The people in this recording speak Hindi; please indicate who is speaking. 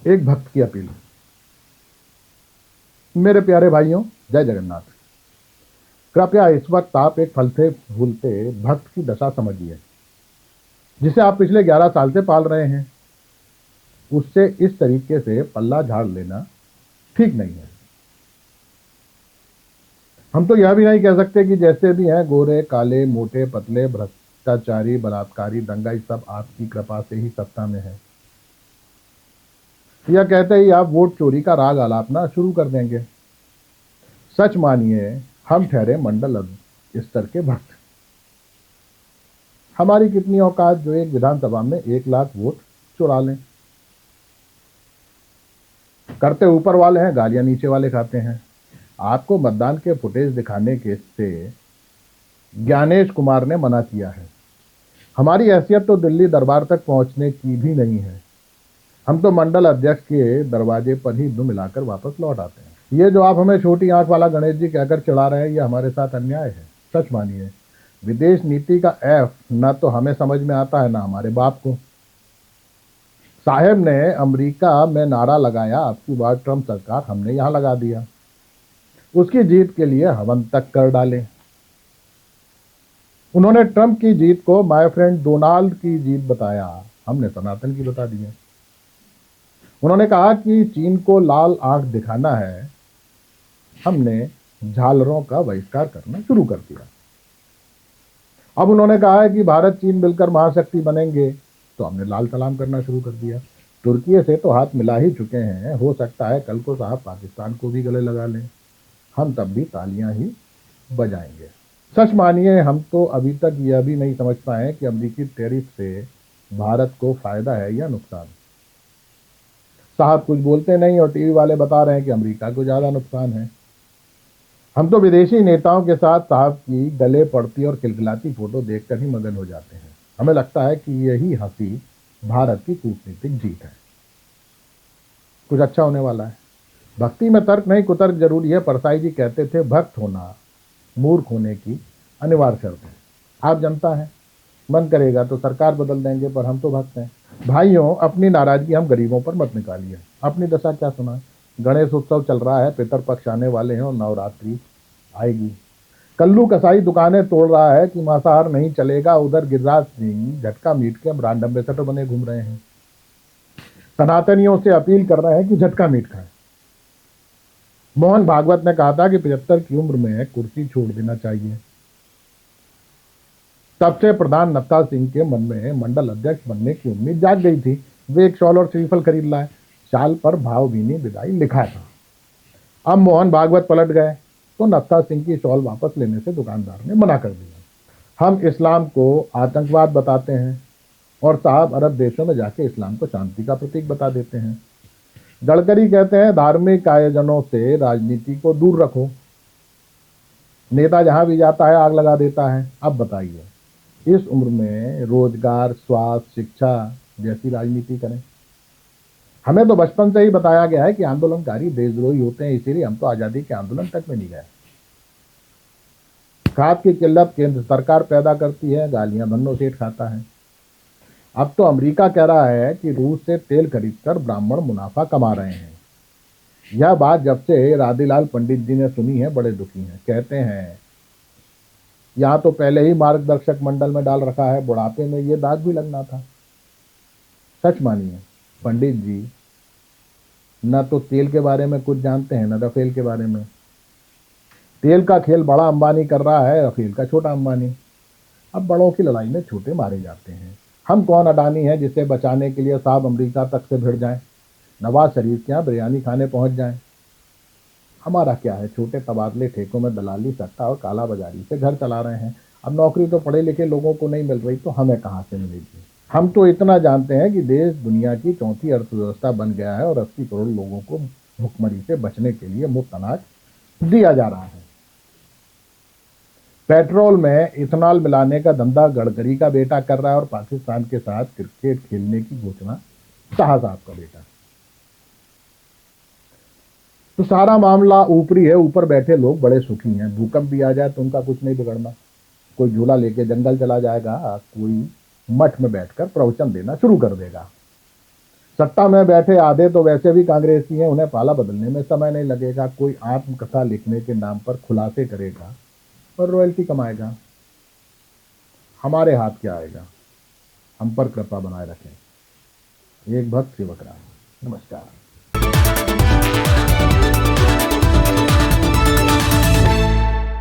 Speaker 1: एक भक्त की अपील। मेरे प्यारे भाइयों, जय जगन्नाथ। कृपया इस वक्त आप एक फलते फूलते भक्त की दशा समझिए, जिसे आप पिछले 11 साल से पाल रहे हैं। उससे इस तरीके से पल्ला झाड़ लेना ठीक नहीं है। हम तो यह भी नहीं कह सकते कि जैसे भी हैं, गोरे काले मोटे पतले भ्रष्टाचारी बलात्कारी दंगाई, सब आपकी कृपा से ही सत्ता में है। यह कहते ही आप वोट चोरी का राग आलापना शुरू कर देंगे। सच मानिए, हम ठहरे मंडल स्तर के भक्त। हमारी कितनी औकात जो एक विधानसभा में 1 लाख वोट चुरा लें। करते ऊपर वाले हैं, गालियां नीचे वाले खाते हैं। आपको मतदान के फुटेज दिखाने के से ज्ञानेश कुमार ने मना किया है। हमारी हैसियत तो दिल्ली दरबार तक पहुंचने की भी नहीं है। हम तो मंडल अध्यक्ष के दरवाजे पर ही दुम मिलाकर वापस लौट आते हैं। ये जो आप हमें छोटी आंख वाला गणेश जी कहकर चढ़ा रहे हैं, ये हमारे साथ अन्याय है। सच मानिए, विदेश नीति का एफ ना तो हमें समझ में आता है, ना हमारे बाप को। साहेब ने अमेरिका में नारा लगाया, आपकी बार ट्रंप सरकार, हमने यहां लगा दिया। उसकी जीत के लिए हवन तक कर डाले। उन्होंने ट्रंप की जीत को माय फ्रेंड डोनाल्ड की जीत बताया, हमने सनातन की बता दी है। उन्होंने कहा कि चीन को लाल आंख दिखाना है, हमने झालरों का बहिष्कार करना शुरू कर दिया। अब उन्होंने कहा है कि भारत चीन मिलकर महाशक्ति बनेंगे, तो हमने लाल सलाम करना शुरू कर दिया। तुर्की से तो हाथ मिला ही चुके हैं, हो सकता है कल को साहब पाकिस्तान को भी गले लगा लें। हम तब भी तालियां ही बजाएंगे। सच मानिए, हम तो अभी तक यह भी नहीं समझ पाए कि अमेरिकी टैरिफ से भारत को फायदा है या नुकसान। साहब कुछ बोलते नहीं और टीवी वाले बता रहे हैं कि अमेरिका को ज्यादा नुकसान है। हम तो विदेशी नेताओं के साथ साहब की गले पड़ती और खिलखिलाती फोटो देखकर ही मगन हो जाते हैं। हमें लगता है कि यही हंसी भारत की कूटनीतिक जीत है। कुछ अच्छा होने वाला है। भक्ति में तर्क नहीं, कुतर्क जरूरी है। परसाई जी कहते थे, भक्त होना मूर्ख होने की अनिवार्य शर्त है। आप जनता है, मन करेगा तो सरकार बदल देंगे, पर हम तो भक्त हैं। भाइयों, अपनी नाराजगी हम गरीबों पर मत निकालिए। अपनी दशा क्या सुना। गणेश उत्सव चल रहा है, पितर पक्ष आने वाले हैं और नवरात्रि आएगी। कल्लू कसाई दुकानें तोड़ रहा है कि मांसाहार नहीं चलेगा। उधर गिरिराज सिंह झटका मीट के ब्रांड एम्बेसडर बने घूम रहे हैं। सनातनियों से अपील कर रहे हैं कि झटका मीट खाएं। मोहन भागवत ने कहा था कि 75 की उम्र में कुर्सी छोड़ देना चाहिए। तब से प्रधान नत्था सिंह के मन में मंडल अध्यक्ष बनने की उम्मीद जाग गई थी। वे एक शॉल और श्रीफल खरीद लाए। शाल पर भावभीनी विदाई लिखा था। अब मोहन भागवत पलट गए तो नत्था सिंह की शॉल वापस लेने से दुकानदार ने मना कर दिया। हम इस्लाम को आतंकवाद बताते हैं और साहब अरब देशों में जाके इस्लाम को शांति का प्रतीक बता देते हैं। गडकरी कहते हैं, धार्मिक आयोजनों से राजनीति को दूर रखो। नेता जहां भी जाता है आग लगा देता है। अब बताइए, इस उम्र में रोजगार, स्वास्थ्य, शिक्षा जैसी राजनीति करें। हमें तो बचपन से ही बताया गया है कि आंदोलनकारी देशद्रोही होते हैं, इसीलिए हम तो आजादी के आंदोलन तक में नहीं गए। खाद की किल्लत केंद्र सरकार पैदा करती है, गालियां धन्नो सेठ खाता है। अब तो अमेरिका कह रहा है कि रूस से तेल खरीदकर ब्राह्मण मुनाफा कमा रहे हैं। यह बात जब से राधेलाल पंडित जी ने सुनी है, बड़े दुखी हैं। कहते हैं, यहाँ तो पहले ही मार्गदर्शक मंडल में डाल रखा है, बुढ़ापे में ये दाग भी लगना था। सच मानिए, पंडित जी न तो तेल के बारे में कुछ जानते हैं, न रफेल के बारे में। तेल का खेल बड़ा अंबानी कर रहा है, रफेल का छोटा अंबानी। अब बड़ों की लड़ाई में छोटे मारे जाते हैं। हम कौन अडानी है जिसे बचाने के लिए साहब अमेरिका तक से भिड़ जाएं, नवाज शरीफ के यहाँ बिरयानी खाने पहुंच जाएं। हमारा क्या है, छोटे तबादले, ठेकों में दलाली, सट्टा और काला बाजारी से घर चला रहे हैं। अब नौकरी तो पढ़े लिखे लोगों को नहीं मिल रही, तो हमें कहाँ से मिलेगी। हम तो इतना जानते हैं कि देश दुनिया की चौथी अर्थव्यवस्था बन गया है और 80 करोड़ लोगों को भुखमरी से बचने के लिए मुफ्त अनाज दिया जा रहा है। पेट्रोल में इथेनॉल मिलाने का धंधा गडकरी का बेटा कर रहा है और पाकिस्तान के साथ क्रिकेट खेलने की घोषणा शाह साहब का बेटा। तो सारा मामला ऊपरी है, ऊपर बैठे लोग बड़े सुखी हैं। भूकंप भी आ जाए तो उनका कुछ नहीं बिगड़ना। कोई झूला लेके जंगल चला जाएगा, कोई मठ में बैठकर प्रवचन देना शुरू कर देगा। सत्ता में बैठे आधे तो वैसे भी कांग्रेसी हैं, उन्हें पाला बदलने में समय नहीं लगेगा। कोई आत्मकथा लिखने के नाम पर खुलासे करेगा और रॉयल्टी कमाएगा। हमारे हाथ क्या आएगा? हम पर कृपा बनाए रखें। एक भक्त सेवक राम। नमस्कार।